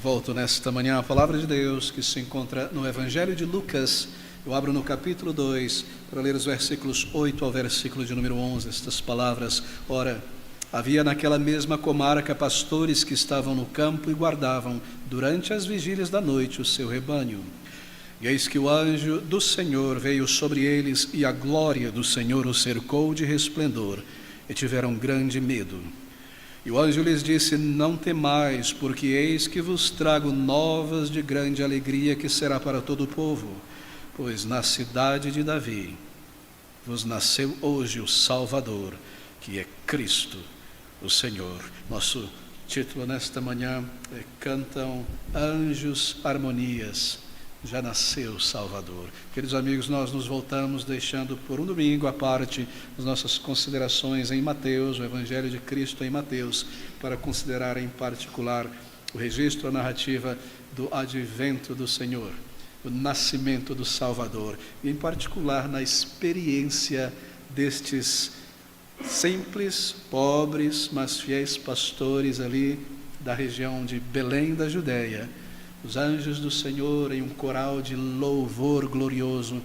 Volto nesta manhã à palavra de Deus que se encontra no Evangelho de Lucas. Eu abro no capítulo 2 para ler os versículos 8 ao versículo de número 11, estas palavras. Ora, havia naquela mesma comarca pastores que estavam no campo e guardavam, durante as vigílias da noite, o seu rebanho. E eis que o anjo do Senhor veio sobre eles, e a glória do Senhor os cercou de resplendor, e tiveram grande medo. E o anjo lhes disse: não temais, porque eis que vos trago novas de grande alegria, que será para todo o povo. Pois na cidade de Davi vos nasceu hoje o Salvador, que é Cristo, o Senhor. Nosso título nesta manhã é Cantam Anjos Harmonias, já nasceu o Salvador. Queridos amigos, nós nos voltamos deixando por um domingo à parte as nossas considerações em Mateus, o Evangelho de Cristo em Mateus, para considerar em particular o registro, a narrativa do advento do Senhor, o nascimento do Salvador, e em particular na experiência destes simples, pobres, mas fiéis pastores ali da região de Belém da Judéia. Os anjos do Senhor em um coral de louvor glorioso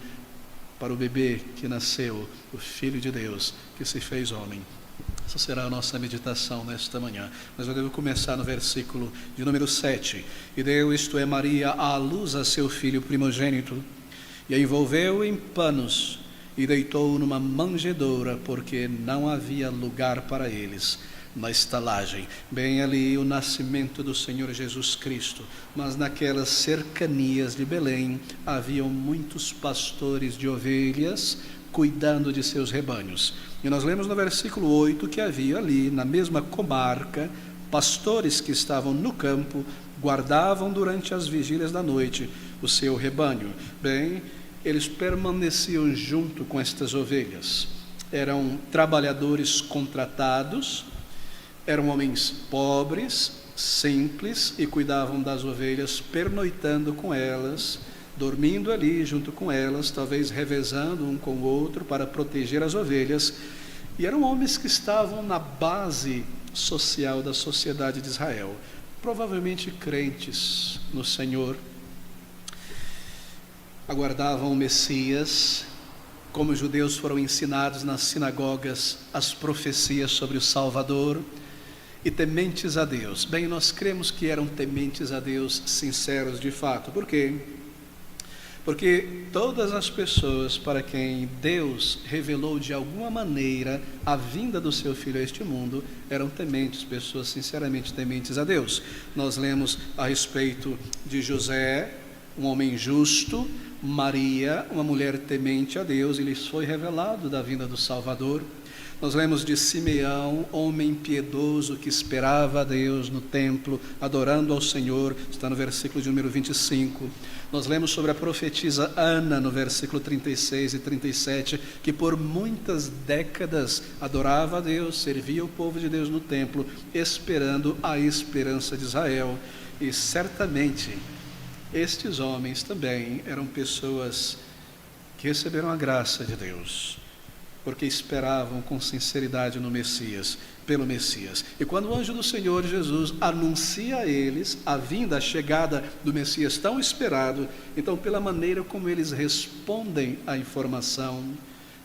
para o bebê que nasceu, o Filho de Deus, que se fez homem. Essa será a nossa meditação nesta manhã. Mas eu devo começar no versículo de número 7. E deu, isto é, Maria, à luz a seu filho primogênito, e a envolveu em panos, e deitou-o numa manjedoura, porque não havia lugar para eles na estalagem. Bem ali o nascimento do Senhor Jesus Cristo, mas naquelas cercanias de Belém haviam muitos pastores de ovelhas cuidando de seus rebanhos. E nós lemos no versículo 8 que havia ali, na mesma comarca, pastores que estavam no campo, guardavam durante as vigílias da noite o seu rebanho. Bem, eles permaneciam junto com estas ovelhas. Eram trabalhadores contratados, eram homens pobres, simples, e cuidavam das ovelhas, pernoitando com elas, dormindo ali junto com elas, talvez revezando um com o outro para proteger as ovelhas. E eram homens que estavam na base social da sociedade de Israel, provavelmente crentes no Senhor, aguardavam o Messias. Como os judeus foram ensinados nas sinagogas as profecias sobre o Salvador, e tementes a Deus. Bem, nós cremos que eram tementes a Deus, sinceros de fato. Por quê? Porque todas as pessoas para quem Deus revelou de alguma maneira a vinda do seu Filho a este mundo, eram tementes, pessoas sinceramente tementes a Deus. Nós lemos a respeito de José, um homem justo, Maria, uma mulher temente a Deus, e lhes foi revelado da vinda do Salvador. Nós lemos de Simeão, homem piedoso que esperava a Deus no templo, adorando ao Senhor, está no versículo de número 25. Nós lemos sobre a profetisa Ana, no versículo 36 e 37, que por muitas décadas adorava a Deus, servia o povo de Deus no templo, esperando a esperança de Israel. E certamente estes homens também eram pessoas que receberam a graça de Deus, porque esperavam com sinceridade no Messias, pelo Messias. E quando o anjo do Senhor Jesus anuncia a eles a vinda, a chegada do Messias tão esperado, então pela maneira como eles respondem à informação,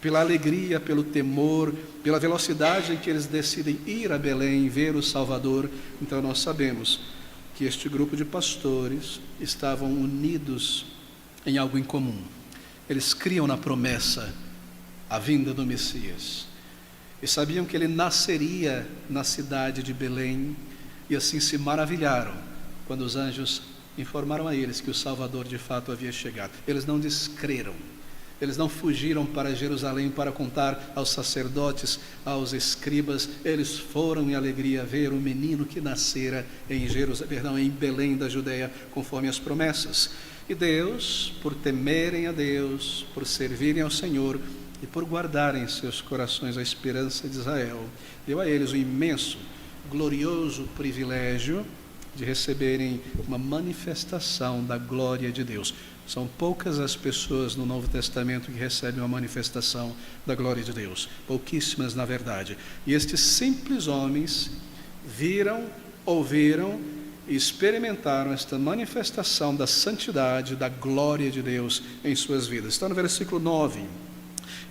pela alegria, pelo temor, pela velocidade em que eles decidem ir a Belém, ver o Salvador, então nós sabemos que este grupo de pastores estavam unidos em algo em comum. Eles criam na promessa, a vinda do Messias, e sabiam que ele nasceria na cidade de Belém, e assim se maravilharam quando os anjos informaram a eles que o Salvador de fato havia chegado. Eles não descreram, eles não fugiram para Jerusalém para contar aos sacerdotes, aos escribas. Eles foram em alegria ver o menino que nascera em Belém da Judéia, conforme as promessas. E Deus, por temerem a Deus, por servirem ao Senhor, e por guardarem em seus corações a esperança de Israel, deu a eles o imenso, glorioso privilégio de receberem uma manifestação da glória de Deus. São poucas as pessoas no Novo Testamento que recebem uma manifestação da glória de Deus, pouquíssimas na verdade. E estes simples homens viram, ouviram e experimentaram esta manifestação da santidade, da glória de Deus em suas vidas. Está no versículo 9.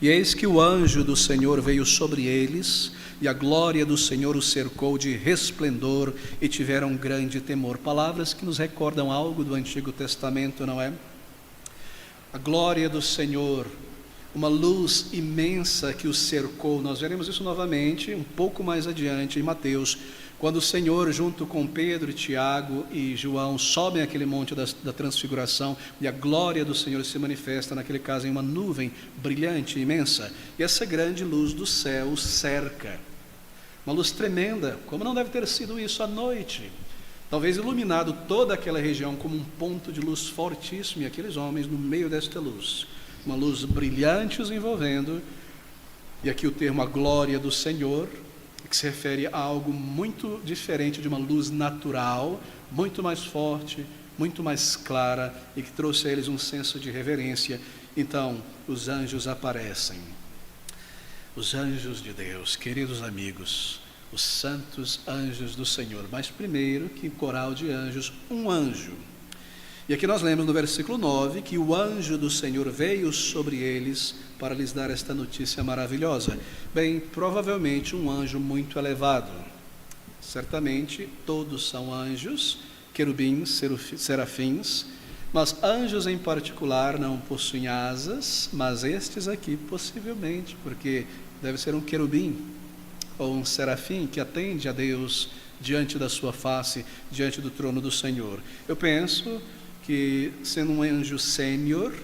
E eis que o anjo do Senhor veio sobre eles, e a glória do Senhor os cercou de resplendor, e tiveram grande temor. Palavras que nos recordam algo do Antigo Testamento, não é? A glória do Senhor, uma luz imensa que os cercou. Nós veremos isso novamente um pouco mais adiante em Mateus, quando o Senhor, junto com Pedro, Tiago e João, sobem aquele monte da transfiguração, e a glória do Senhor se manifesta, naquele caso, em uma nuvem brilhante, imensa, e essa grande luz do céu os cerca, uma luz tremenda, como não deve ter sido isso à noite, talvez iluminado toda aquela região como um ponto de luz fortíssimo, e aqueles homens no meio desta luz, uma luz brilhante os envolvendo, e aqui o termo a glória do Senhor, que se refere a algo muito diferente de uma luz natural, muito mais forte, muito mais clara, e que trouxe a eles um senso de reverência. Então, os anjos aparecem. Os anjos de Deus, queridos amigos, os santos anjos do Senhor. Mas primeiro, que coral de anjos, um anjo. E aqui nós lemos no versículo 9, que o anjo do Senhor veio sobre eles para lhes dar esta notícia maravilhosa. Bem, provavelmente um anjo muito elevado. Certamente todos são anjos, querubins, serafins, mas anjos em particular não possuem asas, mas estes aqui possivelmente, porque deve ser um querubim ou um serafim que atende a Deus diante da sua face, diante do trono do Senhor. Eu penso que, sendo um anjo sênior,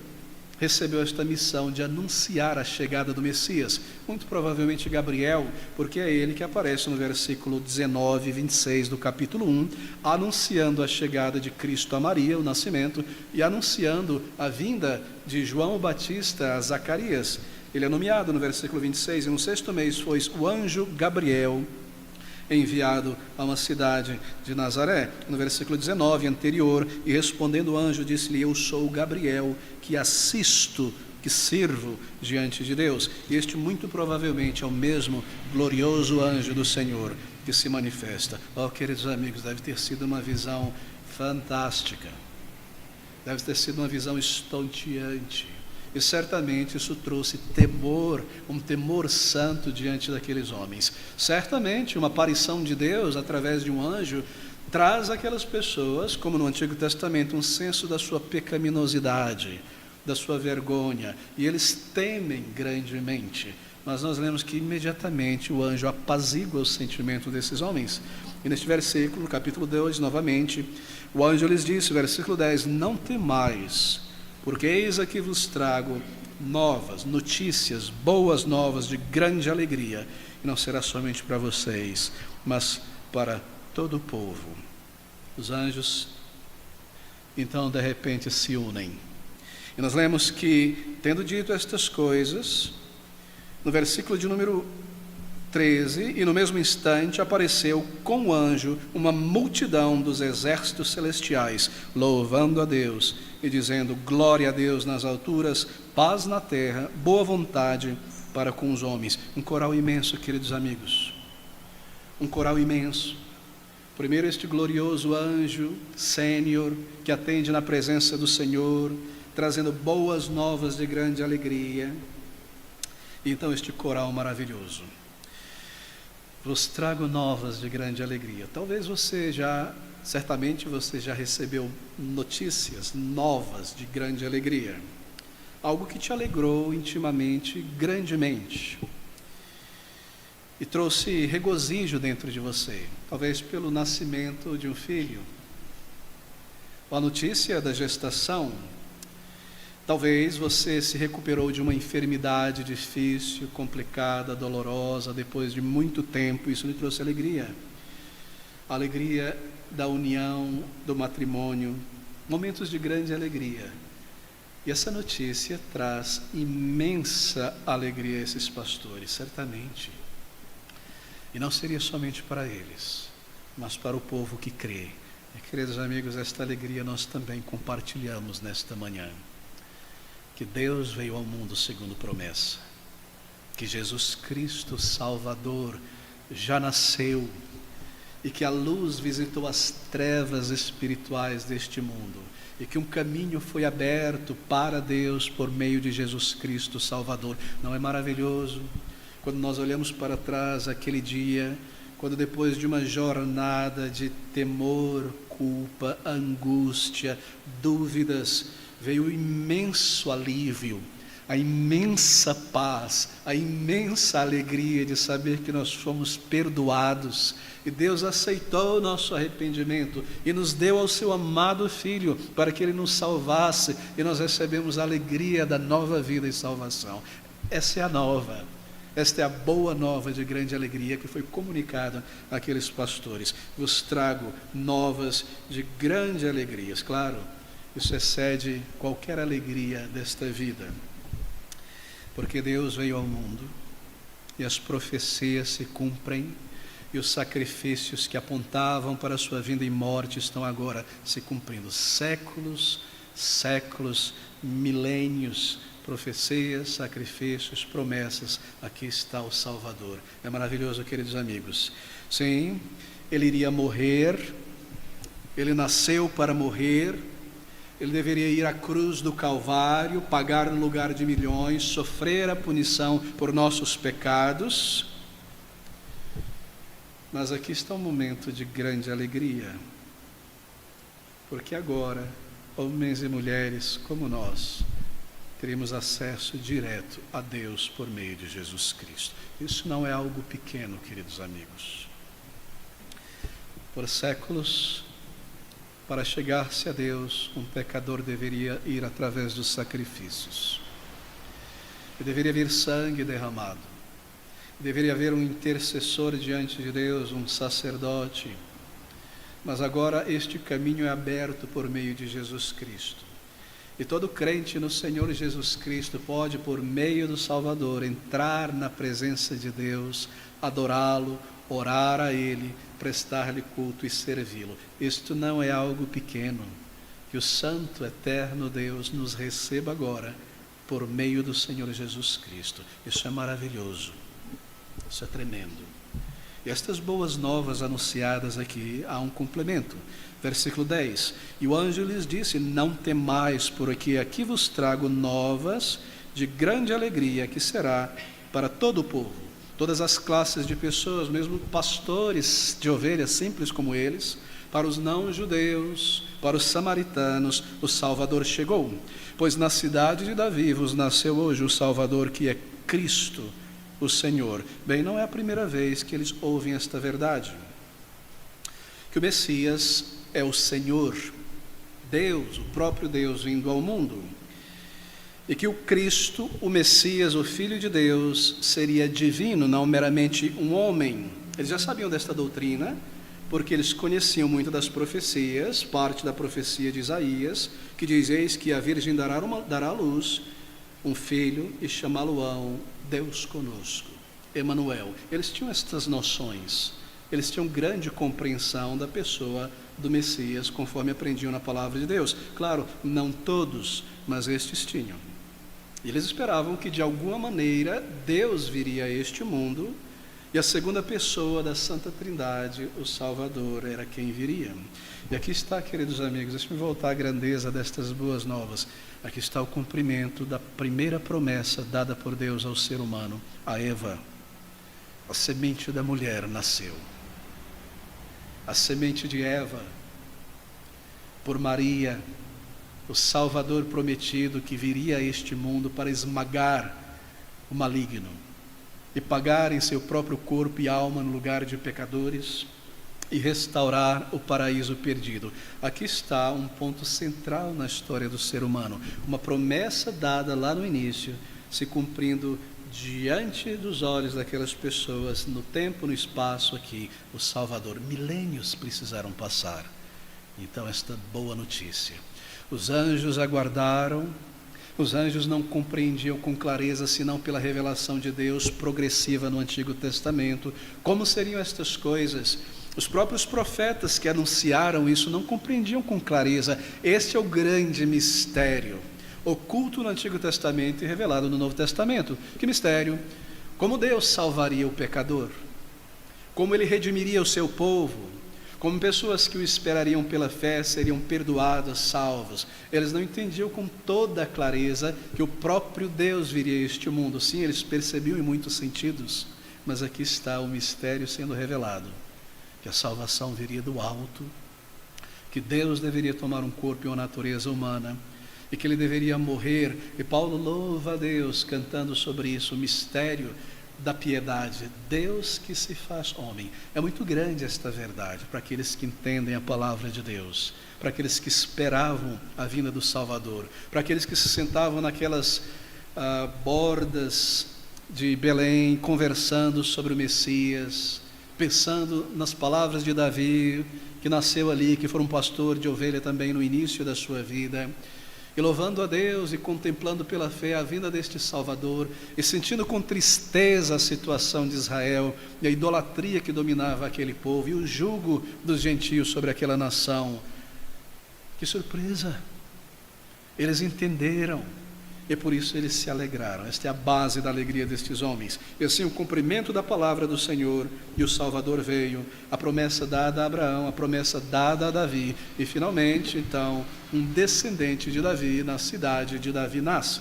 recebeu esta missão de anunciar a chegada do Messias, muito provavelmente Gabriel, porque é ele que aparece no versículo 19 e 26 do capítulo 1, anunciando a chegada de Cristo a Maria, o nascimento, e anunciando a vinda de João Batista a Zacarias. Ele é nomeado no versículo 26, e no 6º mês foi o anjo Gabriel enviado a uma cidade de Nazaré. No versículo 19 anterior, e respondendo o anjo, disse-lhe: eu sou Gabriel, que assisto, que sirvo diante de Deus. E este muito provavelmente é o mesmo glorioso anjo do Senhor que se manifesta. Oh, queridos amigos, deve ter sido uma visão fantástica, deve ter sido uma visão estonteante. E certamente isso trouxe temor, um temor santo diante daqueles homens. Certamente uma aparição de Deus através de um anjo traz àquelas pessoas, como no Antigo Testamento, um senso da sua pecaminosidade, da sua vergonha, e eles temem grandemente. Mas nós lemos que imediatamente o anjo apazigua o sentimento desses homens. E neste versículo, no capítulo 2, novamente, o anjo lhes disse, versículo 10, não temais, porque eis aqui vos trago novas, notícias, boas novas de grande alegria, e não será somente para vocês, mas para todo o povo. Os anjos, então, de repente se unem. E nós lemos que, tendo dito estas coisas, no versículo de número 13, e no mesmo instante apareceu com o anjo uma multidão dos exércitos celestiais, louvando a Deus e dizendo: glória a Deus nas alturas, paz na terra, boa vontade para com os homens. Um coral imenso, queridos amigos, um coral imenso. Primeiro este glorioso anjo sênior que atende na presença do Senhor, trazendo boas novas de grande alegria. E então este coral maravilhoso: vos trago novas de grande alegria. Talvez certamente você já recebeu notícias novas de grande alegria. Algo que te alegrou intimamente, grandemente. E trouxe regozijo dentro de você. Talvez pelo nascimento de um filho. Ou a notícia da gestação. Talvez você se recuperou de uma enfermidade difícil, complicada, dolorosa, depois de muito tempo. Isso lhe trouxe alegria. A alegria da união, do matrimônio, momentos de grande alegria. E essa notícia traz imensa alegria a esses pastores, certamente. E não seria somente para eles, mas para o povo que crê. E, queridos amigos, esta alegria nós também compartilhamos nesta manhã. Que Deus veio ao mundo segundo promessa, que Jesus Cristo Salvador já nasceu, e que a luz visitou as trevas espirituais deste mundo, e que um caminho foi aberto para Deus por meio de Jesus Cristo Salvador. Não é maravilhoso? Quando nós olhamos para trás aquele dia, quando depois de uma jornada de temor, culpa, angústia, dúvidas, veio o imenso alívio, a imensa paz, a imensa alegria de saber que nós fomos perdoados, e Deus aceitou o nosso arrependimento e nos deu ao seu amado Filho para que Ele nos salvasse, e nós recebemos a alegria da nova vida e salvação. Essa é a nova, esta é a boa nova de grande alegria que foi comunicada àqueles pastores. Vos trago novas de grande alegria. Claro, isso excede qualquer alegria desta vida, porque Deus veio ao mundo e as profecias se cumprem, e os sacrifícios que apontavam para a sua vinda e morte estão agora se cumprindo. Séculos, séculos, milênios, profecias, sacrifícios, promessas, aqui está o Salvador. É maravilhoso, queridos amigos. Sim, Ele iria morrer, Ele nasceu para morrer, Ele deveria ir à cruz do Calvário, pagar no lugar de milhões, sofrer a punição por nossos pecados. Mas aqui está um momento de grande alegria, porque agora, homens e mulheres como nós, teremos acesso direto a Deus por meio de Jesus Cristo. Isso não é algo pequeno, queridos amigos. Por séculos, para chegar-se a Deus, um pecador deveria ir através dos sacrifícios. E deveria haver sangue derramado. Deveria haver um intercessor diante de Deus, um sacerdote. Mas agora este caminho é aberto por meio de Jesus Cristo. E todo crente no Senhor Jesus Cristo pode, por meio do Salvador, entrar na presença de Deus, adorá-lo, orar a Ele, prestar-lhe culto e servi-lo. Isto não é algo pequeno. Que o Santo Eterno Deus nos receba agora, por meio do Senhor Jesus Cristo. Isso é maravilhoso. Isso é tremendo. E estas boas novas anunciadas aqui, há um complemento. Versículo 10. E o anjo lhes disse: não temais, porque aqui vos trago novas de grande alegria, que será para todo o povo, todas as classes de pessoas, mesmo pastores de ovelhas simples como eles, para os não-judeus, para os samaritanos, o Salvador chegou. Pois na cidade de Davi vos nasceu hoje o Salvador, que é Cristo, o Senhor. Bem, não é a primeira vez que eles ouvem esta verdade, que o Messias é o Senhor, Deus, o próprio Deus vindo ao mundo, e que o Cristo, o Messias, o Filho de Deus, seria divino, não meramente um homem. Eles já sabiam desta doutrina, porque eles conheciam muito das profecias, parte da profecia de Isaías, que diz: eis que a Virgem dará à luz um filho e chamá-lo-ão Deus conosco, Emanuel. Eles tinham estas noções, eles tinham grande compreensão da pessoa do Messias, conforme aprendiam na palavra de Deus. Claro, não todos, mas estes tinham. E eles esperavam que de alguma maneira Deus viria a este mundo, e a segunda pessoa da Santa Trindade, o Salvador, era quem viria. E aqui está, queridos amigos, deixe-me voltar à grandeza destas boas novas. Aqui está o cumprimento da primeira promessa dada por Deus ao ser humano, a Eva. A semente da mulher nasceu. A semente de Eva, por Maria, o Salvador prometido que viria a este mundo para esmagar o maligno e pagar em seu próprio corpo e alma no lugar de pecadores e restaurar o paraíso perdido. Aqui está um ponto central na história do ser humano, uma promessa dada lá no início, se cumprindo diante dos olhos daquelas pessoas, no tempo, no espaço aqui, o Salvador. Milênios precisaram passar. Então, esta boa notícia. Os anjos aguardaram, os anjos não compreendiam com clareza, senão pela revelação de Deus progressiva no Antigo Testamento, como seriam estas coisas. Os próprios profetas que anunciaram isso não compreendiam com clareza. Este é o grande mistério, oculto no Antigo Testamento e revelado no Novo Testamento. Que mistério? Como Deus salvaria o pecador? como ele redimiria o seu povo, como pessoas que o esperariam pela fé seriam perdoadas, salvos. Eles não entendiam com toda a clareza que o próprio Deus viria a este mundo. Sim, eles percebiam em muitos sentidos, mas aqui está o mistério sendo revelado, que a salvação viria do alto, que Deus deveria tomar um corpo e uma natureza humana, e que ele deveria morrer. E Paulo louva a Deus cantando sobre isso, o mistério da piedade, Deus que se faz homem. É muito grande esta verdade para aqueles que entendem a palavra de Deus, para aqueles que esperavam a vinda do Salvador, para aqueles que se sentavam naquelas bordas de Belém, conversando sobre o Messias, pensando nas palavras de Davi, que nasceu ali, que foi um pastor de ovelha também no início da sua vida, e louvando a Deus e contemplando pela fé a vinda deste Salvador, e sentindo com tristeza a situação de Israel e a idolatria que dominava aquele povo e o jugo dos gentios sobre aquela nação. Que surpresa! Eles entenderam e por isso eles se alegraram. Esta é a base da alegria destes homens. E assim o cumprimento da palavra do Senhor, e o Salvador veio, a promessa dada a Abraão, a promessa dada a Davi, e finalmente então um descendente de Davi na cidade de Davi nasce.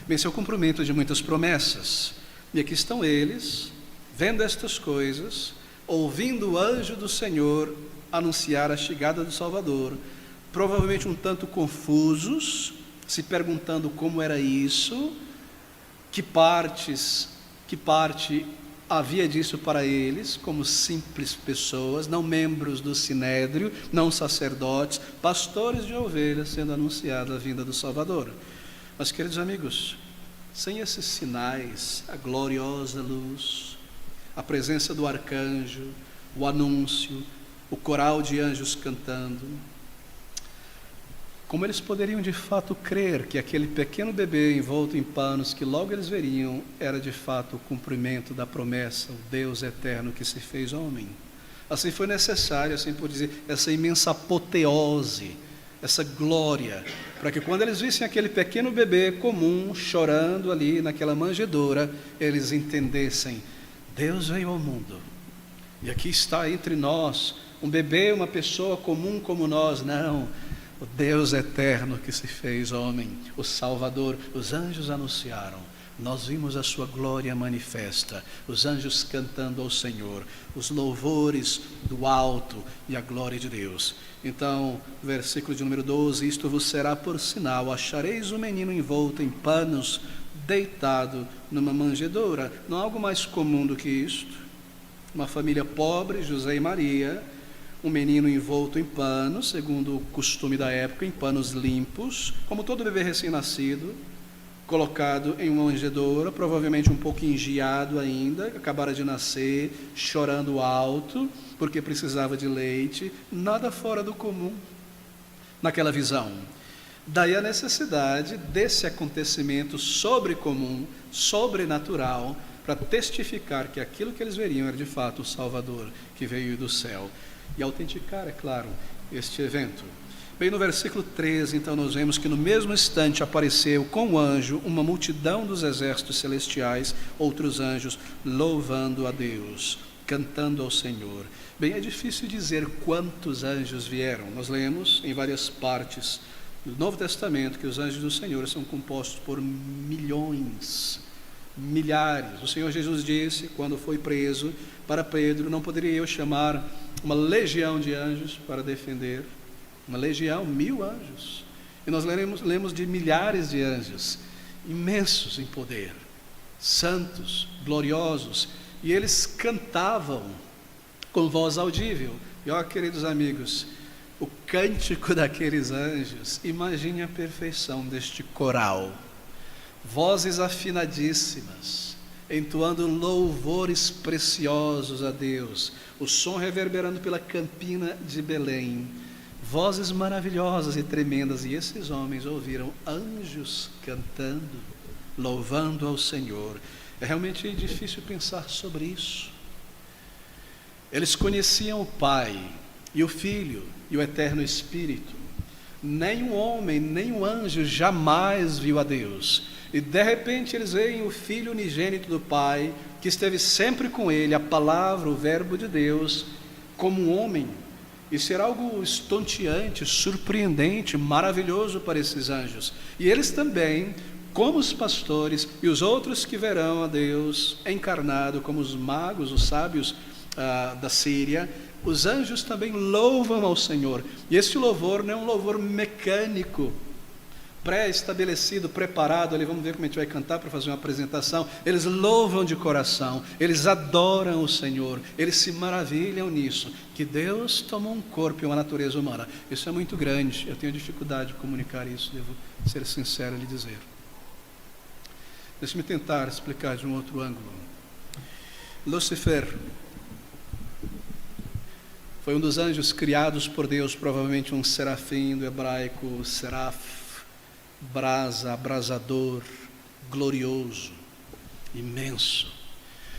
Bem, esse é o cumprimento de muitas promessas, e aqui estão eles, vendo estas coisas, ouvindo o anjo do Senhor anunciar a chegada do Salvador, provavelmente um tanto confusos, se perguntando como era isso, que parte havia disso para eles, como simples pessoas, não membros do Sinédrio, não sacerdotes, pastores de ovelhas, sendo anunciada a vinda do Salvador. Mas, queridos amigos, sem esses sinais, a gloriosa luz, a presença do arcanjo, o anúncio, o coral de anjos cantando, como eles poderiam de fato crer que aquele pequeno bebê envolto em panos, que logo eles veriam, era de fato o cumprimento da promessa, o Deus eterno que se fez homem? Assim foi necessário, assim por dizer, essa imensa apoteose, essa glória, para que quando eles vissem aquele pequeno bebê comum, chorando ali naquela manjedoura, eles entendessem, Deus veio ao mundo, e aqui está entre nós, um bebê, uma pessoa comum como nós. Não, o Deus eterno que se fez homem, o Salvador. Os anjos anunciaram, nós vimos a sua glória manifesta, os anjos cantando ao Senhor, os louvores do alto e a glória de Deus. Então, versículo de número 12, isto vos será por sinal, achareis o menino envolto em panos, deitado numa manjedoura. Não há algo mais comum do que isto? Uma família pobre, José e Maria, um menino envolto em panos, segundo o costume da época, em panos limpos, como todo bebê recém-nascido, colocado em uma manjedoura, provavelmente um pouco engiado ainda, acabara de nascer, chorando alto, porque precisava de leite, nada fora do comum naquela visão. Daí a necessidade desse acontecimento sobrecomum, sobrenatural, para testificar que aquilo que eles veriam era de fato o Salvador que veio do céu. E autenticar, é claro, este evento. Bem, no versículo 13, então, nós vemos que no mesmo instante apareceu com o anjo uma multidão dos exércitos celestiais, outros anjos, louvando a Deus, cantando ao Senhor. Bem, é difícil dizer quantos anjos vieram. Nós lemos em várias partes do Novo Testamento que os anjos do Senhor são compostos por milhões, milhares. O Senhor Jesus disse, quando foi preso, para Pedro, não poderia eu chamar uma legião de anjos para defender, uma legião, 1000 anjos, e nós lemos de milhares de anjos, imensos em poder, santos, gloriosos, e eles cantavam com voz audível. E ó, queridos amigos, o cântico daqueles anjos, imagine a perfeição deste coral, vozes afinadíssimas, entoando louvores preciosos a Deus, o som reverberando pela campina de Belém, vozes maravilhosas e tremendas, e esses homens ouviram anjos cantando, louvando ao Senhor. É realmente difícil pensar sobre isso. Eles conheciam o Pai, e o Filho, e o Eterno Espírito. nenhum homem, nenhum anjo jamais viu a Deus. E de repente eles veem o Filho unigênito do Pai, que esteve sempre com ele, a palavra, o verbo de Deus, como um homem. Isso era algo estonteante, surpreendente, maravilhoso para esses anjos. E eles também, como os pastores e os outros que verão a Deus encarnado, como os magos, os sábios da Síria, os anjos também louvam ao Senhor. E este louvor não é um louvor mecânico, pré-estabelecido, preparado. Ali vamos ver como a gente vai cantar para fazer uma apresentação. Eles louvam de coração, eles adoram o Senhor, eles se maravilham nisso, que Deus tomou um corpo e uma natureza humana. Isso é muito grande, eu tenho dificuldade de comunicar isso, devo ser sincero e lhe dizer. Deixe-me tentar explicar de um outro ângulo. Lúcifer foi um dos anjos criados por Deus, provavelmente um serafim do hebraico, seraf, brasa, abrasador, glorioso, imenso.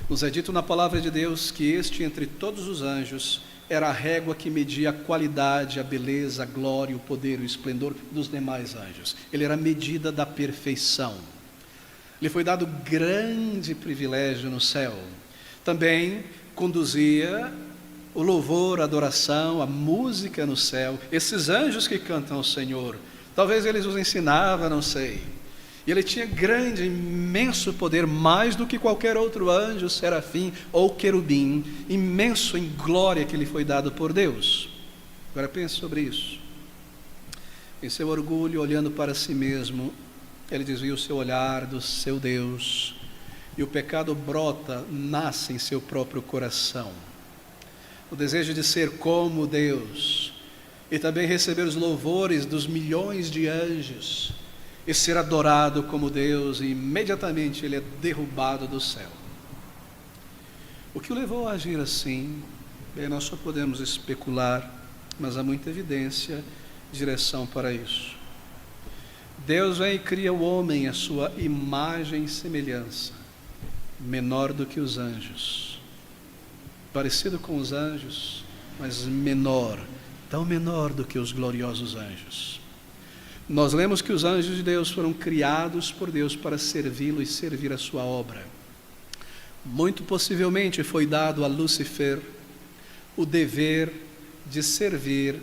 Nos é dito na palavra de Deus que este, entre todos os anjos, era a régua que media a qualidade, a beleza, a glória, o poder, o esplendor dos demais anjos. Ele era a medida da perfeição. Lhe foi dado grande privilégio no céu. Também conduzia o louvor, a adoração, a música no céu. Esses anjos que cantam ao Senhor, talvez eles os ensinavam, não sei. E ele tinha grande, imenso poder, mais do que qualquer outro anjo, serafim ou querubim, imenso em glória que lhe foi dado por Deus. Agora pense sobre isso. Em seu orgulho, olhando para si mesmo, ele desvia o seu olhar do seu Deus, e o pecado brota, nasce em seu próprio coração. O desejo de ser como Deus, e também receber os louvores dos milhões de anjos, e ser adorado como Deus, e imediatamente ele é derrubado do céu. O que o levou a agir assim? Bem, nós só podemos especular, mas há muita evidência, direção para isso. Deus vem e cria o homem à sua imagem e semelhança, menor do que os anjos, parecido com os anjos, mas menor, tão menor do que os gloriosos anjos. Nós lemos que os anjos de Deus foram criados por Deus para servi-lo e servir a sua obra. Muito possivelmente foi dado a Lúcifer o dever de servir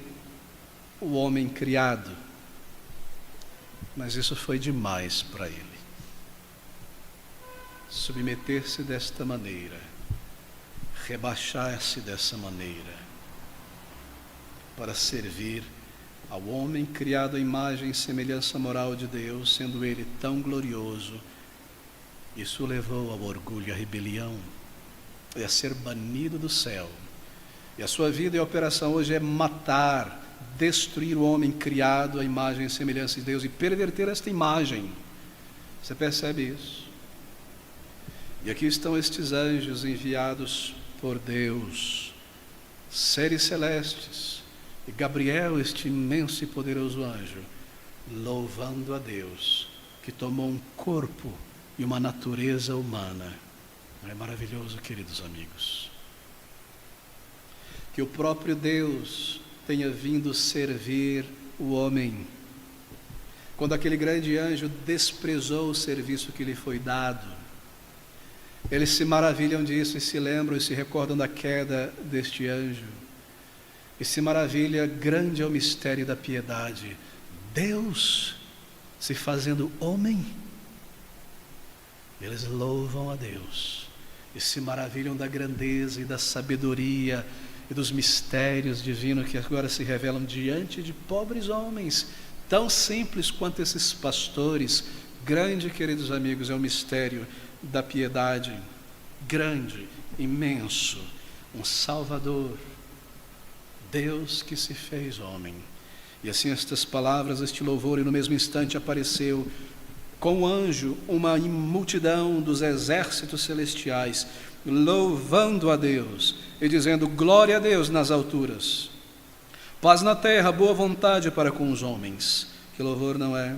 o homem criado, mas isso foi demais para ele. Submeter-se desta maneira, rebaixar-se dessa maneira, para servir ao homem criado à imagem e semelhança moral de Deus, sendo ele tão glorioso, isso o levou ao orgulho e à rebelião, e a ser banido do céu. E a sua vida e operação hoje é matar, destruir o homem criado à imagem e semelhança de Deus e perverter esta imagem. Você percebe isso? E aqui estão estes anjos enviados por Deus, seres celestes, e Gabriel, este imenso e poderoso anjo, louvando a Deus, que tomou um corpo e uma natureza humana. Não é maravilhoso, queridos amigos? Que o próprio Deus tenha vindo servir o homem. Quando aquele grande anjo desprezou o serviço que lhe foi dado, eles se maravilham disso e se lembram e se recordam da queda deste anjo. E se maravilha, grande é o mistério da piedade. Deus se fazendo homem. Eles louvam a Deus e se maravilham da grandeza e da sabedoria e dos mistérios divinos que agora se revelam diante de pobres homens, tão simples quanto esses pastores. Grande, queridos amigos, é o mistério da piedade. Grande, imenso, um Salvador, Deus que se fez homem. E assim estas palavras, este louvor, e no mesmo instante apareceu com o anjo uma multidão dos exércitos celestiais, louvando a Deus e dizendo: glória a Deus nas alturas, paz na terra, boa vontade para com os homens. Que louvor não é?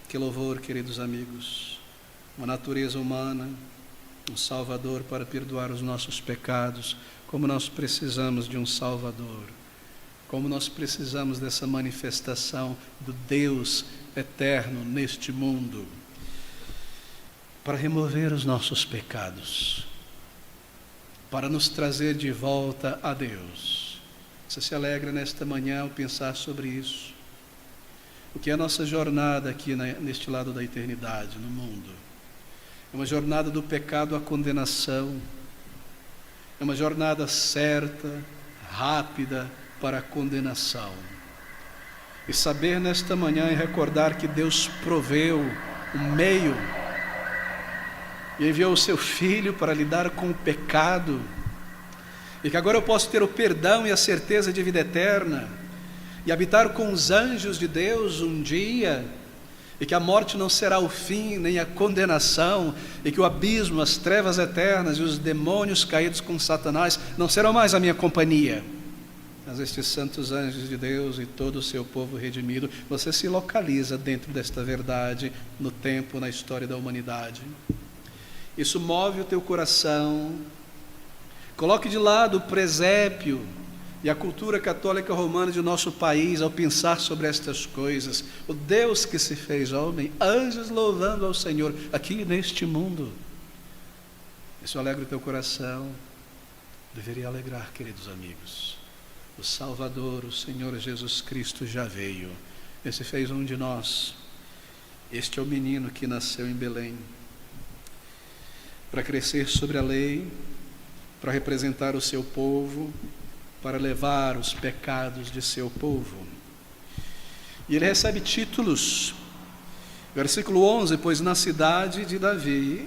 Que louvor, queridos amigos. Uma natureza humana, um Salvador para perdoar os nossos pecados. Como nós precisamos de um Salvador, como nós precisamos dessa manifestação do Deus eterno neste mundo, para remover os nossos pecados, para nos trazer de volta a Deus. Você se alegra nesta manhã ao pensar sobre isso? O que é a nossa jornada aqui neste lado da eternidade, no mundo? É uma jornada do pecado à condenação, é uma jornada certa, rápida para a condenação. E saber nesta manhã e recordar que Deus proveu um meio e enviou o seu Filho para lidar com o pecado, e que agora eu posso ter o perdão e a certeza de vida eterna, e habitar com os anjos de Deus um dia, e que a morte não será o fim, nem a condenação, e que o abismo, as trevas eternas e os demônios caídos com Satanás não serão mais a minha companhia. Mas estes santos anjos de Deus e todo o seu povo redimido, você se localiza dentro desta verdade, no tempo, na história da humanidade. Isso move o teu coração. Coloque de lado o presépio e a cultura católica romana de nosso país ao pensar sobre estas coisas. O Deus que se fez homem, anjos louvando ao Senhor aqui neste mundo. Isso alegra o teu coração. Deveria alegrar, queridos amigos. O Salvador, o Senhor Jesus Cristo já veio. Ele se fez um de nós. Este é o menino que nasceu em Belém, para crescer sobre a lei, para representar o seu povo, para levar os pecados de seu povo. E ele recebe títulos. Versículo 11: pois na cidade de Davi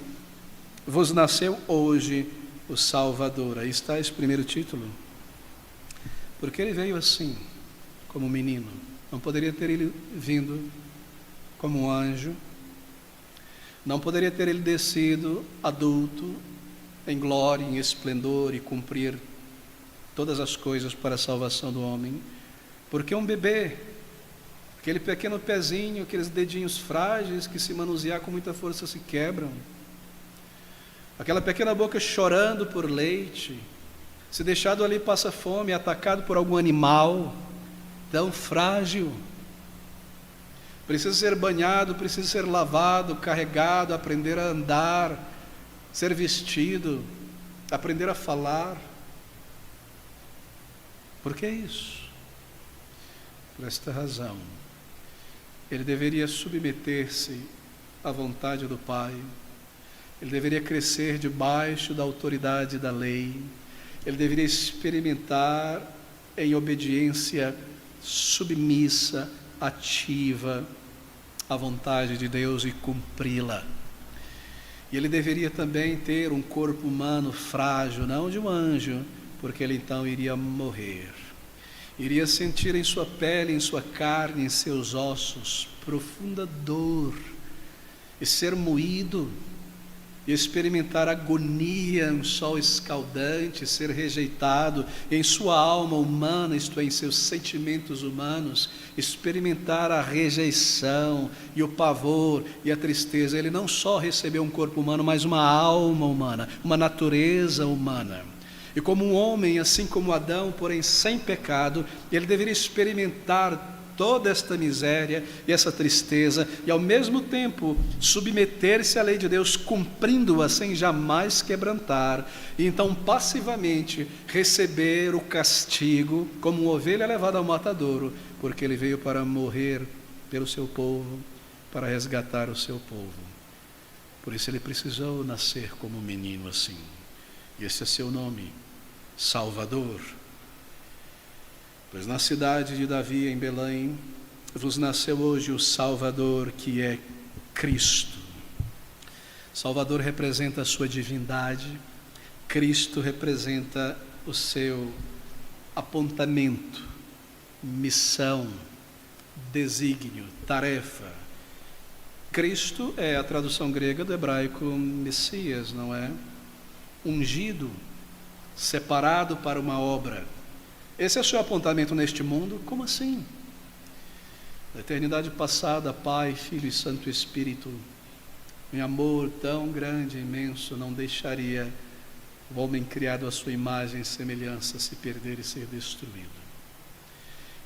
vos nasceu hoje o Salvador. Aí está esse primeiro título. Porque ele veio assim, como menino. Não poderia ter ele vindo como um anjo. Não poderia ter ele descido adulto, em glória, em esplendor, e cumprir todas as coisas para a salvação do homem. Porque um bebê, aquele pequeno pezinho, aqueles dedinhos frágeis que se manusear com muita força se quebram. Aquela pequena boca chorando por leite, se deixado ali passa fome, atacado por algum animal tão frágil. Precisa ser banhado, precisa ser lavado, carregado, aprender a andar, ser vestido, aprender a falar. Por que isso? Por esta razão. Ele deveria submeter-se à vontade do Pai. Ele deveria crescer debaixo da autoridade da lei. Ele deveria experimentar em obediência submissa, ativa, à vontade de Deus e cumpri-la. E ele deveria também ter um corpo humano frágil, não de um anjo, porque ele então iria morrer. Iria sentir em sua pele, em sua carne, em seus ossos, profunda dor, e ser moído, e experimentar agonia, um sol escaldante, ser rejeitado, e em sua alma humana, isto é, em seus sentimentos humanos, experimentar a rejeição e o pavor e a tristeza. Ele não só recebeu um corpo humano, mas uma alma humana, uma natureza humana. E como um homem, assim como Adão, porém sem pecado, ele deveria experimentar toda esta miséria e essa tristeza, e ao mesmo tempo submeter-se à lei de Deus, cumprindo-a sem jamais quebrantar, e então passivamente receber o castigo, como uma ovelha levada ao matadouro, porque ele veio para morrer pelo seu povo, para resgatar o seu povo. Por isso ele precisou nascer como um menino assim, e esse é seu nome, Salvador. Pois na cidade de Davi, em Belém, vos nasceu hoje o Salvador, que é Cristo. Salvador representa a sua divindade, Cristo representa o seu apontamento, missão, desígnio, tarefa. Cristo é a tradução grega do hebraico Messias, não é? Ungido, separado para uma obra. Esse é o seu apontamento neste mundo? Como assim? Na eternidade passada, Pai, Filho e Santo Espírito, em amor tão grande e imenso, não deixaria o homem criado à sua imagem e semelhança se perder e ser destruído.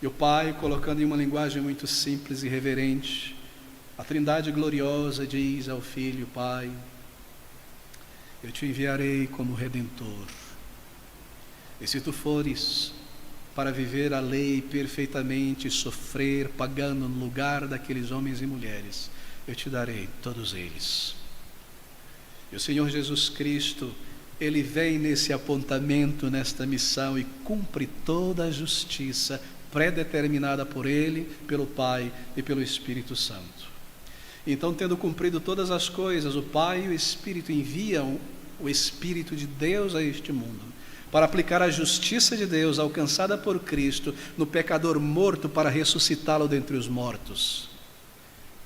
E o Pai, colocando em uma linguagem muito simples e reverente, a Trindade gloriosa diz ao Filho: Pai, eu te enviarei como Redentor. E se tu fores para viver a lei perfeitamente, sofrer, pagando no lugar daqueles homens e mulheres, eu te darei todos eles. E o Senhor Jesus Cristo, Ele vem nesse apontamento, nesta missão, e cumpre toda a justiça predeterminada por Ele, pelo Pai e pelo Espírito Santo. Então, tendo cumprido todas as coisas, o Pai e o Espírito enviam o Espírito de Deus a este mundo, para aplicar a justiça de Deus alcançada por Cristo no pecador morto, para ressuscitá-lo dentre os mortos.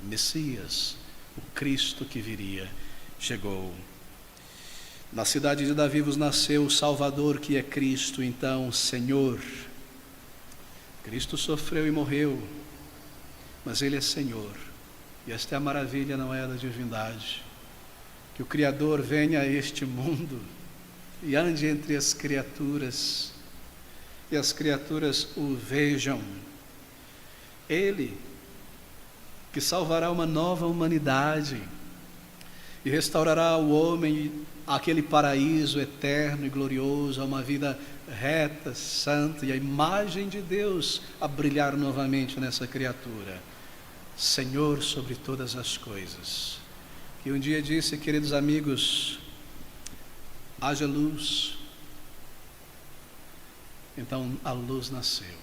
Messias, o Cristo que viria, chegou. Na cidade de Davi vos nasceu o Salvador, que é Cristo, então, Senhor. Cristo sofreu e morreu, mas Ele é Senhor. E esta é a maravilha, não é, da divindade, que o Criador venha a este mundo e ande entre as criaturas, e as criaturas o vejam. Ele, que salvará uma nova humanidade e restaurará ao homem aquele paraíso eterno e glorioso, a uma vida reta, santa, e a imagem de Deus a brilhar novamente nessa criatura. Senhor sobre todas as coisas. E um dia disse: queridos amigos, haja luz. Então a luz nasceu.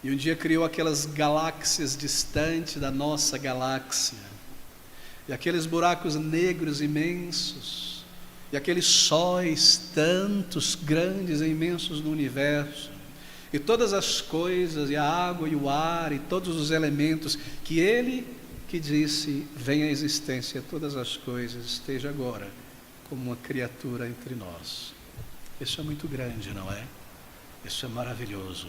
E um dia criou aquelas galáxias distantes da nossa galáxia, e aqueles buracos negros imensos, e aqueles sóis tantos, grandes e imensos no universo, e todas as coisas, e a água e o ar, e todos os elementos, que Ele que disse: venha à existência todas as coisas, esteja agora como uma criatura entre nós. Isso é muito grande, não é? Isso é maravilhoso.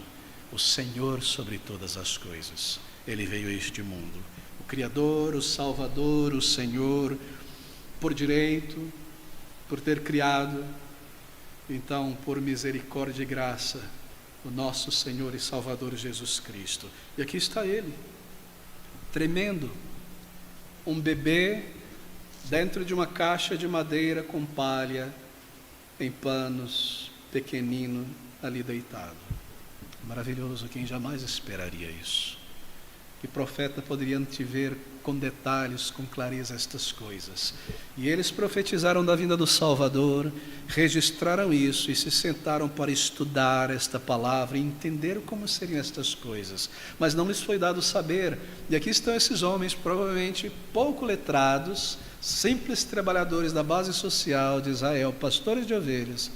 O Senhor sobre todas as coisas, Ele veio a este mundo. O Criador, o Salvador, o Senhor, por direito, por ter criado, então por misericórdia e graça, o nosso Senhor e Salvador Jesus Cristo. E aqui está Ele, tremendo, um bebê dentro de uma caixa de madeira com palha, em panos, pequenino, ali deitado. Maravilhoso, quem jamais esperaria isso? Que profeta poderia antever com detalhes, com clareza estas coisas? E eles profetizaram da vinda do Salvador, registraram isso e se sentaram para estudar esta palavra e entender como seriam estas coisas. Mas não lhes foi dado saber. E aqui estão esses homens, provavelmente pouco letrados, simples trabalhadores da base social de Israel, pastores de ovelhas,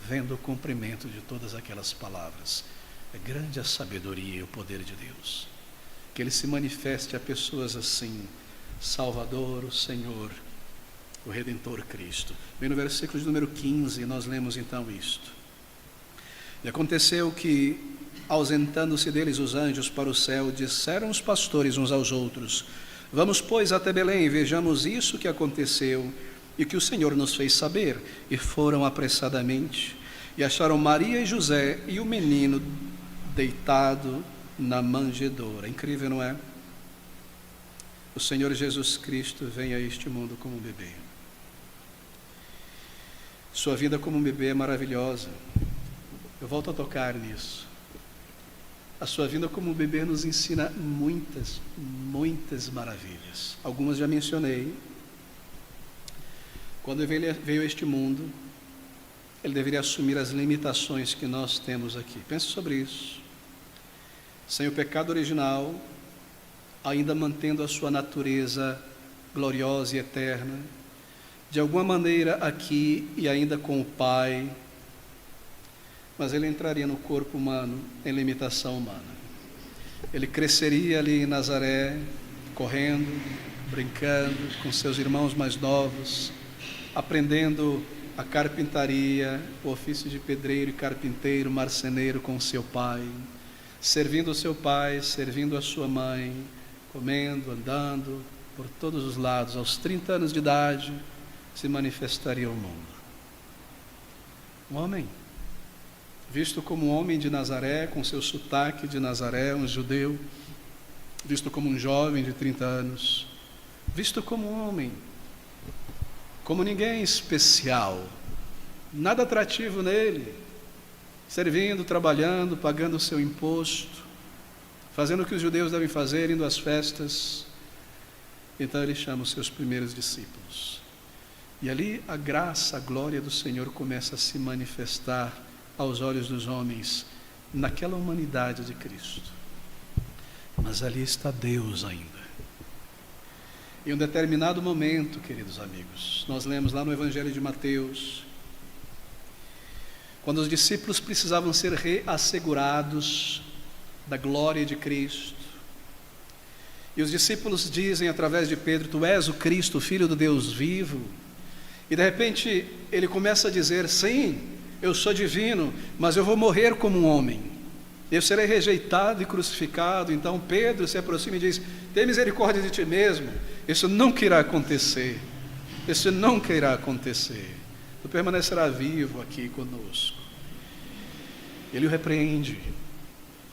vendo o cumprimento de todas aquelas palavras. É grande a sabedoria e o poder de Deus. Que Ele se manifeste a pessoas assim: Salvador, o Senhor, o Redentor Cristo. Bem, no versículo de número 15, nós lemos então isto: e aconteceu que, ausentando-se deles os anjos para o céu, disseram os pastores uns aos outros: vamos, pois, até Belém, e vejamos isso que aconteceu e que o Senhor nos fez saber. E foram apressadamente, e acharam Maria e José e o menino deitado na manjedoura. Incrível, não é? O Senhor Jesus Cristo vem a este mundo como um bebê. Sua vida como um bebê é maravilhosa. Eu volto a tocar nisso. A sua vida como um bebê nos ensina muitas, muitas maravilhas. Algumas já mencionei. Quando ele veio a este mundo, Ele deveria assumir as limitações que nós temos aqui. Pense sobre isso. Sem o pecado original, ainda mantendo a sua natureza gloriosa e eterna, de alguma maneira aqui e ainda com o Pai, mas Ele entraria no corpo humano em limitação humana. Ele cresceria ali em Nazaré, correndo, brincando com seus irmãos mais novos, aprendendo a carpintaria, o ofício de pedreiro e carpinteiro, marceneiro com seu pai, servindo o seu pai, servindo a sua mãe, comendo, andando por todos os lados. Aos 30 anos de idade, se manifestaria ao mundo. Um homem visto como um homem de Nazaré, com seu sotaque de Nazaré, um judeu, visto como um jovem de 30 anos, visto como um homem, como ninguém especial, nada atrativo nele, servindo, trabalhando, pagando o seu imposto, fazendo o que os judeus devem fazer, indo às festas. Então ele chama os seus primeiros discípulos. E ali a graça, a glória do Senhor começa a se manifestar aos olhos dos homens, naquela humanidade de Cristo. Mas ali está Deus ainda. Em um determinado momento, queridos amigos, nós lemos lá no Evangelho de Mateus, quando os discípulos precisavam ser reassegurados da glória de Cristo, e os discípulos dizem através de Pedro: tu és o Cristo, o Filho do Deus vivo, e de repente ele começa a dizer: sim, eu sou divino, mas eu vou morrer como um homem, eu serei rejeitado e crucificado. Então Pedro se aproxima e diz: tem misericórdia de ti mesmo, isso nunca irá acontecer, isso nunca irá acontecer, tu permanecerá vivo aqui conosco. Ele o repreende,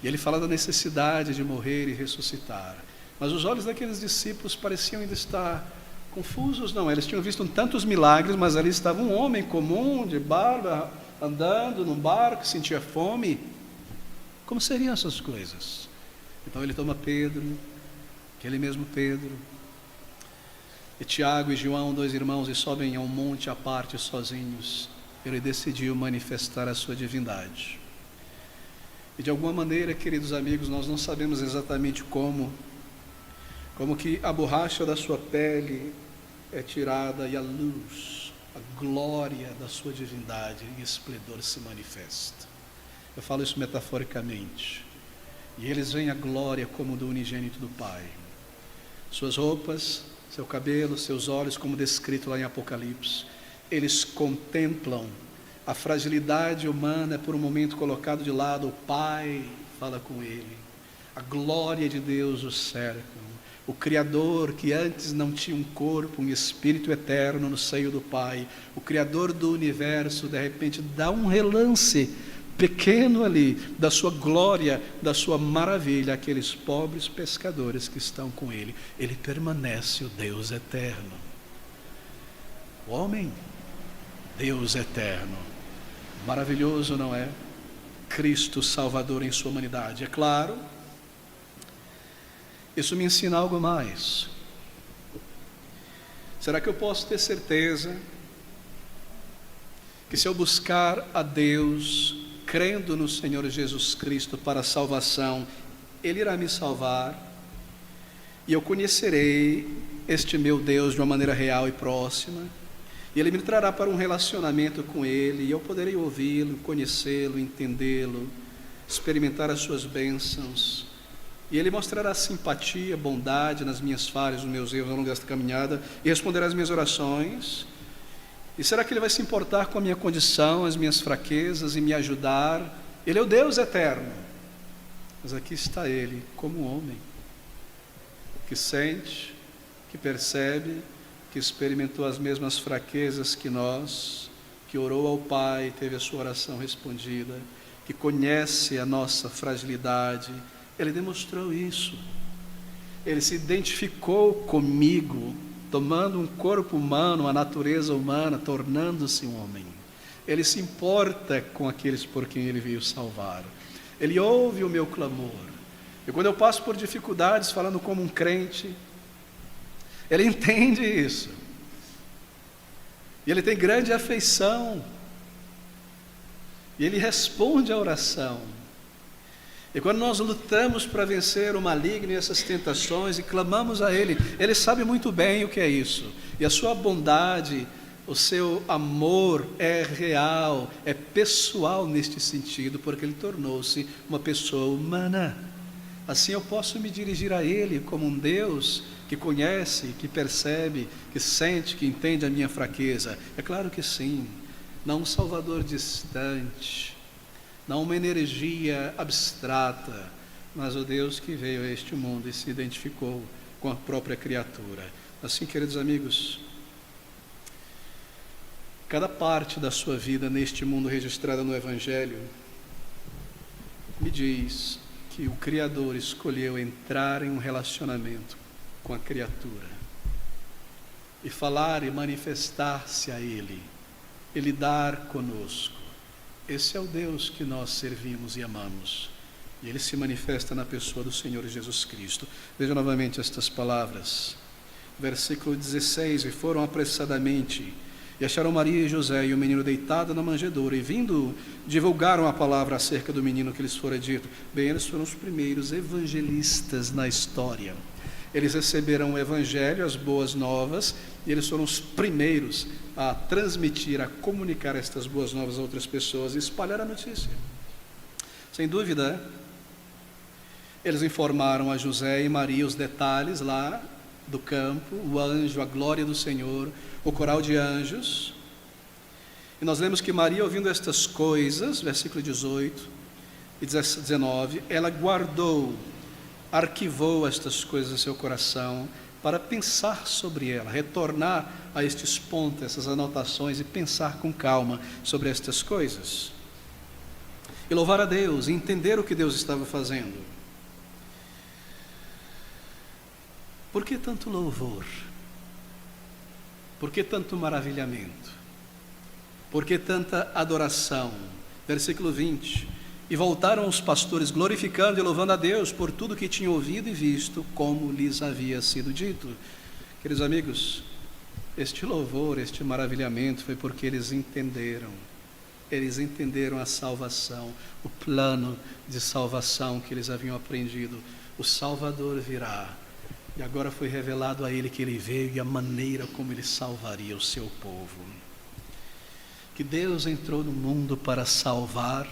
e ele fala da necessidade de morrer e ressuscitar, mas os olhos daqueles discípulos pareciam ainda estar confusos. Não, eles tinham visto tantos milagres, mas ali estava um homem comum, de barba, andando num barco, sentia fome. Como seriam essas coisas? Então ele toma Pedro, aquele mesmo Pedro, e Tiago e João, 2 irmãos, e sobem a um monte à parte sozinhos. Ele decidiu manifestar a sua divindade. E de alguma maneira, queridos amigos, nós não sabemos exatamente como que a borracha da sua pele é tirada e a luz, a glória da sua divindade em esplendor se manifesta. Eu falo isso metaforicamente. E eles veem a glória como do unigênito do Pai. Suas roupas, seu cabelo, seus olhos, como descrito lá em Apocalipse, eles contemplam a fragilidade humana, por um momento colocado de lado. O Pai fala com ele, a glória de Deus o cerca. O Criador, que antes não tinha um corpo, um espírito eterno no seio do Pai, o Criador do universo, de repente dá um relance pequeno ali da sua glória, da sua maravilha àqueles pobres pescadores que estão com ele. Ele permanece o Deus eterno. O homem, Deus eterno. Maravilhoso, não é? Cristo Salvador em sua humanidade. É claro, isso me ensina algo mais. Será que eu posso ter certeza que se eu buscar a Deus, crendo no Senhor Jesus Cristo para a salvação, Ele irá me salvar, e eu conhecerei este meu Deus de uma maneira real e próxima, e Ele me trará para um relacionamento com Ele, e eu poderei ouvi-lo, conhecê-lo, entendê-lo, experimentar as suas bênçãos, e Ele mostrará simpatia, bondade nas minhas falhas, nos meus erros ao longo desta caminhada, e responderá às minhas orações. E será que Ele vai se importar com a minha condição, as minhas fraquezas, e me ajudar? Ele é o Deus eterno. Mas aqui está Ele como homem, que sente, que percebe, que experimentou as mesmas fraquezas que nós, que orou ao Pai, teve a sua oração respondida, que conhece a nossa fragilidade. Ele demonstrou isso. Ele se identificou comigo, tomando um corpo humano, uma natureza humana, tornando-se um homem. Ele se importa com aqueles por quem Ele veio salvar. Ele ouve o meu clamor. E quando eu passo por dificuldades, falando como um crente, Ele entende isso. E Ele tem grande afeição. E Ele responde à oração. E quando nós lutamos para vencer o maligno e essas tentações e clamamos a Ele, Ele sabe muito bem o que é isso. E a sua bondade, o seu amor é real, é pessoal neste sentido, porque Ele tornou-se uma pessoa humana. Assim eu posso me dirigir a Ele como um Deus que conhece, que percebe, que sente, que entende a minha fraqueza. É claro que sim, não um Salvador distante, não uma energia abstrata, mas o Deus que veio a este mundo e se identificou com a própria criatura. Assim, queridos amigos, cada parte da sua vida neste mundo registrada no Evangelho me diz que o Criador escolheu entrar em um relacionamento com a criatura e falar e manifestar-se a Ele e lidar conosco. Esse é o Deus que nós servimos e amamos. E Ele se manifesta na pessoa do Senhor Jesus Cristo. Veja novamente estas palavras. Versículo 16: E foram apressadamente, e acharam Maria e José e o menino deitado na manjedoura, e vindo, divulgaram a palavra acerca do menino que lhes fora dito. Bem, eles foram os primeiros evangelistas na história. Eles receberam o evangelho, as boas novas, e eles foram os primeiros a transmitir, a comunicar estas boas novas a outras pessoas e espalhar a notícia. Sem dúvida, eles informaram a José e Maria os detalhes lá do campo, o anjo, a glória do Senhor, o coral de anjos. E nós lemos que Maria, ouvindo estas coisas, versículo 18 e 19, ela guardou, arquivou estas coisas em seu coração para pensar sobre ela, retornar a estes pontos, essas anotações e pensar com calma sobre estas coisas. E louvar a Deus, e entender o que Deus estava fazendo. Por que tanto louvor? Por que tanto maravilhamento? Por que tanta adoração? Versículo 20: E voltaram os pastores glorificando e louvando a Deus por tudo que tinham ouvido e visto, como lhes havia sido dito. Queridos amigos, este louvor, este maravilhamento foi porque eles entenderam a salvação, o plano de salvação que eles haviam aprendido. O Salvador virá, e agora foi revelado a ele que ele veio e a maneira como ele salvaria o seu povo. Que Deus entrou no mundo para salvar,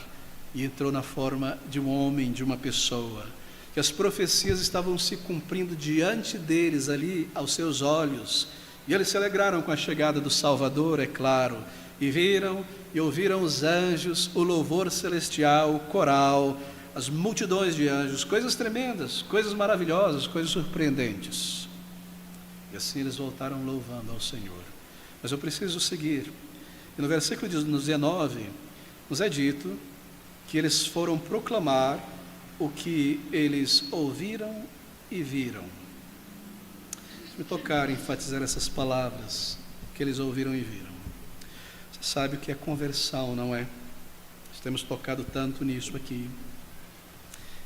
e entrou na forma de um homem, de uma pessoa, que as profecias estavam se cumprindo diante deles ali, aos seus olhos, e eles se alegraram com a chegada do Salvador, é claro, e viram e ouviram os anjos, o louvor celestial, o coral, as multidões de anjos, coisas tremendas, coisas maravilhosas, coisas surpreendentes. E assim eles voltaram louvando ao Senhor. Mas eu preciso seguir. E no versículo 19, nos é dito que eles foram proclamar o que eles ouviram e viram. Se me tocar enfatizar essas palavras, que eles ouviram e viram. Você sabe o que é conversão, não é? Nós temos tocado tanto nisso aqui.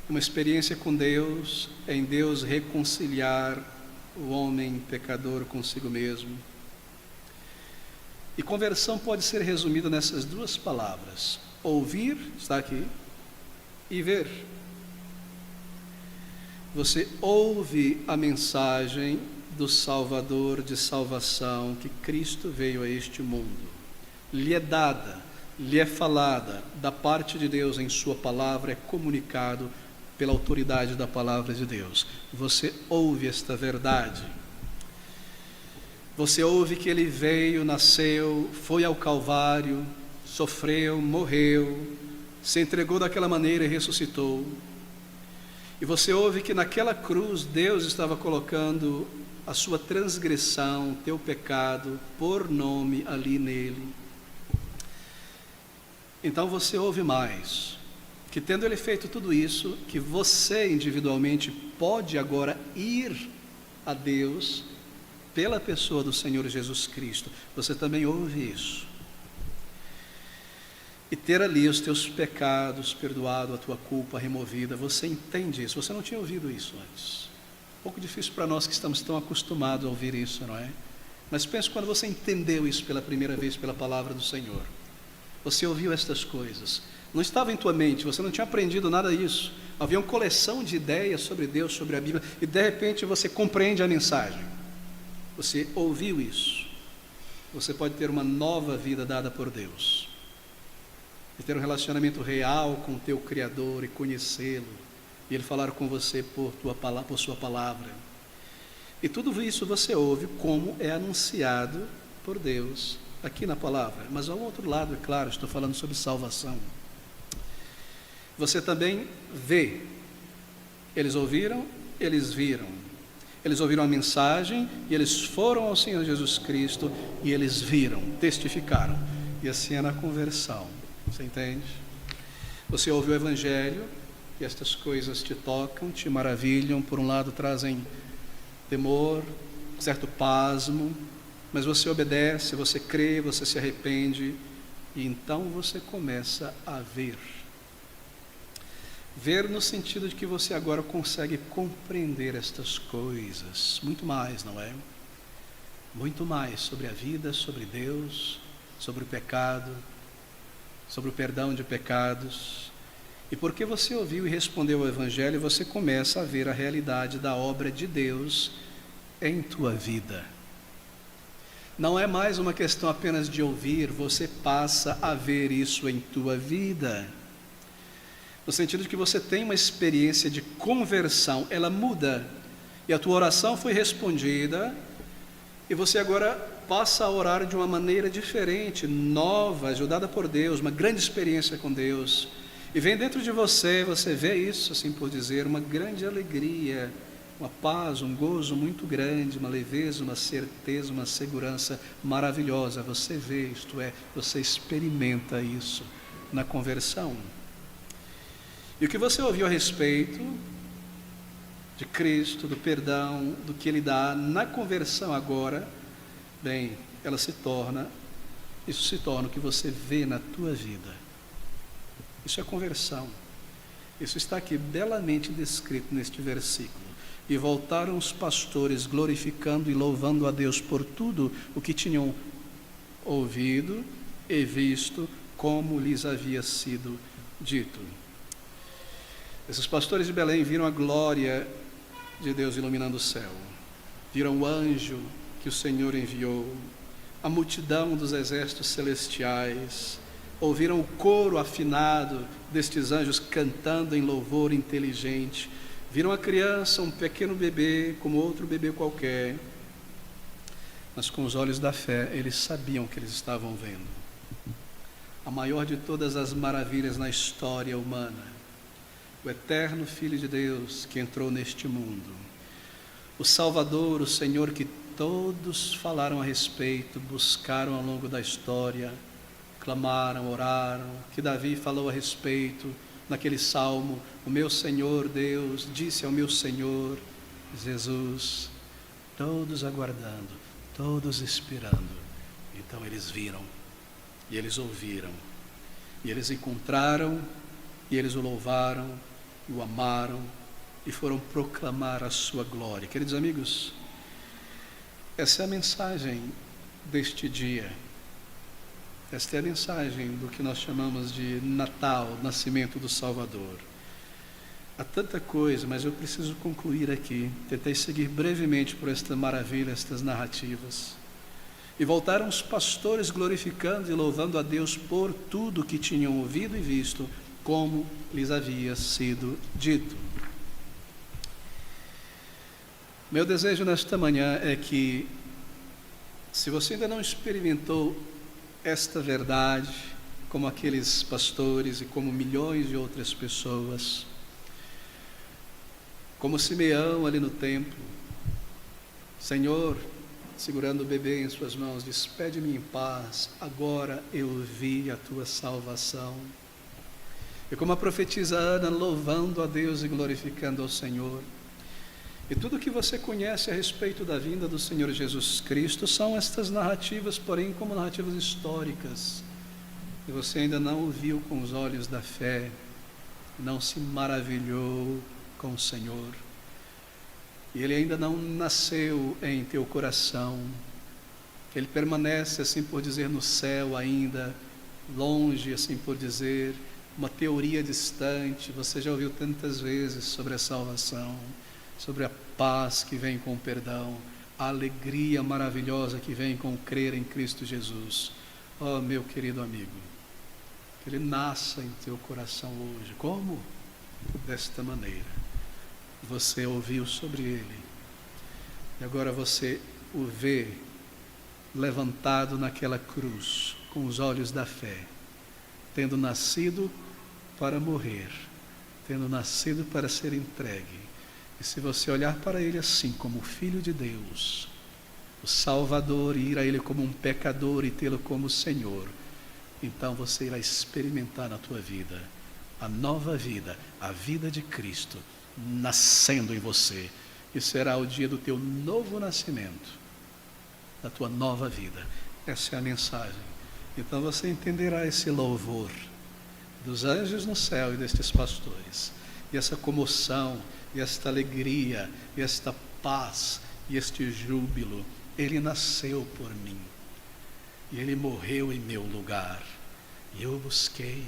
Uma experiência com Deus, em Deus reconciliar o homem pecador consigo mesmo. E conversão pode ser resumida nessas duas palavras: ouvir, está aqui, e ver. Você ouve a mensagem do Salvador de salvação, que Cristo veio a este mundo. Lhe é dada, lhe é falada da parte de Deus em sua palavra, é comunicado pela autoridade da palavra de Deus. Você ouve esta verdade. Você ouve que ele veio, nasceu, foi ao Calvário, sofreu, morreu, se entregou daquela maneira e ressuscitou. E você ouve que naquela cruz Deus estava colocando a sua transgressão, teu pecado, por nome ali nele. Então você ouve mais, que tendo ele feito tudo isso, que você individualmente pode agora ir a Deus pela pessoa do Senhor Jesus Cristo. Você também ouve isso. E ter ali os teus pecados perdoados, a tua culpa removida. Você entende isso? Você não tinha ouvido isso antes. Um pouco difícil para nós que estamos tão acostumados a ouvir isso, não é? Mas pense quando você entendeu isso pela primeira vez pela palavra do Senhor. Você ouviu estas coisas. Não estava em tua mente, você não tinha aprendido nada disso. Havia uma coleção de ideias sobre Deus, sobre a Bíblia, e de repente você compreende a mensagem. Você ouviu isso. Você pode ter uma nova vida dada por Deus. E ter um relacionamento real com o teu Criador e conhecê-lo. E Ele falar com você por sua palavra. E tudo isso você ouve como é anunciado por Deus aqui na palavra. Mas ao outro lado, é claro, estou falando sobre salvação. Você também vê. Eles ouviram, eles viram. Eles ouviram a mensagem e eles foram ao Senhor Jesus Cristo e eles viram, testificaram. E assim é na conversão. Você entende? Você ouve o Evangelho, e estas coisas te tocam, te maravilham, por um lado trazem temor, certo pasmo, mas você obedece, você crê, você se arrepende, e então você começa a ver. Ver no sentido de que você agora consegue compreender estas coisas, muito mais, não é? Muito mais sobre a vida, sobre Deus, sobre o pecado, sobre o perdão de pecados. E porque você ouviu e respondeu ao Evangelho, você começa a ver a realidade da obra de Deus em tua vida. Não é mais uma questão apenas de ouvir, você passa a ver isso em tua vida. No sentido de que você tem uma experiência de conversão, ela muda, e a tua oração foi respondida, e você agora passa a orar de uma maneira diferente, nova, ajudada por Deus, uma grande experiência com Deus, e vem dentro de você, você vê isso, assim por dizer, uma grande alegria, uma paz, um gozo muito grande, uma leveza, uma certeza, uma segurança maravilhosa. Você vê, isto é, você experimenta isso na conversão. E o que você ouviu a respeito de Cristo, do perdão, do que Ele dá na conversão agora, bem, isso se torna o que você vê na tua vida. Isso é conversão. Isso está aqui belamente descrito neste versículo. E voltaram os pastores glorificando e louvando a Deus por tudo o que tinham ouvido e visto, como lhes havia sido dito. Esses pastores de Belém viram a glória de Deus iluminando o céu, viram o anjo que o Senhor enviou, a multidão dos exércitos celestiais, ouviram o coro afinado destes anjos cantando em louvor inteligente, viram a criança, um pequeno bebê, como outro bebê qualquer, mas com os olhos da fé eles sabiam o que eles estavam vendo. A maior de todas as maravilhas na história humana, o eterno Filho de Deus que entrou neste mundo, o Salvador, o Senhor que todos falaram a respeito, buscaram ao longo da história, clamaram, oraram, que Davi falou a respeito naquele salmo, o meu Senhor Deus disse ao meu Senhor Jesus, todos aguardando, todos esperando. Então eles viram, e eles ouviram, e eles encontraram, e eles o louvaram, e o amaram, e foram proclamar a sua glória. Queridos amigos, essa é a mensagem deste dia. Esta é a mensagem do que nós chamamos de Natal, nascimento do Salvador. Há tanta coisa, mas eu preciso concluir aqui. Tentei seguir brevemente por esta maravilha, estas narrativas. E voltaram os pastores glorificando e louvando a Deus por tudo que tinham ouvido e visto, como lhes havia sido dito. Meu desejo nesta manhã é que, se você ainda não experimentou esta verdade, como aqueles pastores e como milhões de outras pessoas, como Simeão ali no templo, Senhor, segurando o bebê em suas mãos, despede-me em paz, agora eu vi a tua salvação. E como a profetisa Ana, louvando a Deus e glorificando ao Senhor. E tudo que você conhece a respeito da vinda do Senhor Jesus Cristo são estas narrativas, porém como narrativas históricas. E você ainda não ouviu com os olhos da fé, não se maravilhou com o Senhor. E Ele ainda não nasceu em teu coração. Ele permanece, assim por dizer, no céu ainda, longe, assim por dizer, uma teoria distante. Você já ouviu tantas vezes sobre a salvação, sobre a paz que vem com o perdão, a alegria maravilhosa que vem com o crer em Cristo Jesus. Oh, meu querido amigo, que Ele nasça em teu coração hoje. Como? Desta maneira. Você ouviu sobre Ele, e agora você o vê levantado naquela cruz, com os olhos da fé, tendo nascido para morrer, tendo nascido para ser entregue. E se você olhar para Ele assim, como o Filho de Deus, o Salvador, e ir a Ele como um pecador e tê-lo como Senhor, então você irá experimentar na tua vida a nova vida, a vida de Cristo nascendo em você. E será o dia do teu novo nascimento, da tua nova vida. Essa é a mensagem. Então você entenderá esse louvor dos anjos no céu e destes pastores, e essa comoção, e esta alegria, e esta paz, e este júbilo. Ele nasceu por mim, e Ele morreu em meu lugar, e eu o busquei,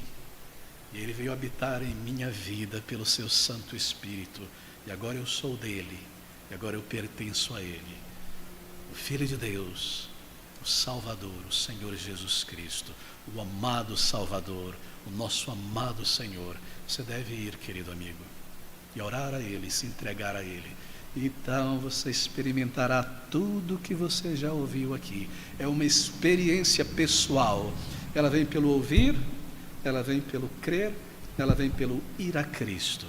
e Ele veio habitar em minha vida pelo seu Santo Espírito, e agora eu sou dele, e agora eu pertenço a Ele. O Filho de Deus, o Salvador, o Senhor Jesus Cristo, o amado Salvador, o nosso amado Senhor. Você deve ir, querido amigo, e orar a Ele, se entregar a Ele. Então você experimentará tudo que você já ouviu aqui. É uma experiência pessoal. Ela vem pelo ouvir, ela vem pelo crer, ela vem pelo ir a Cristo.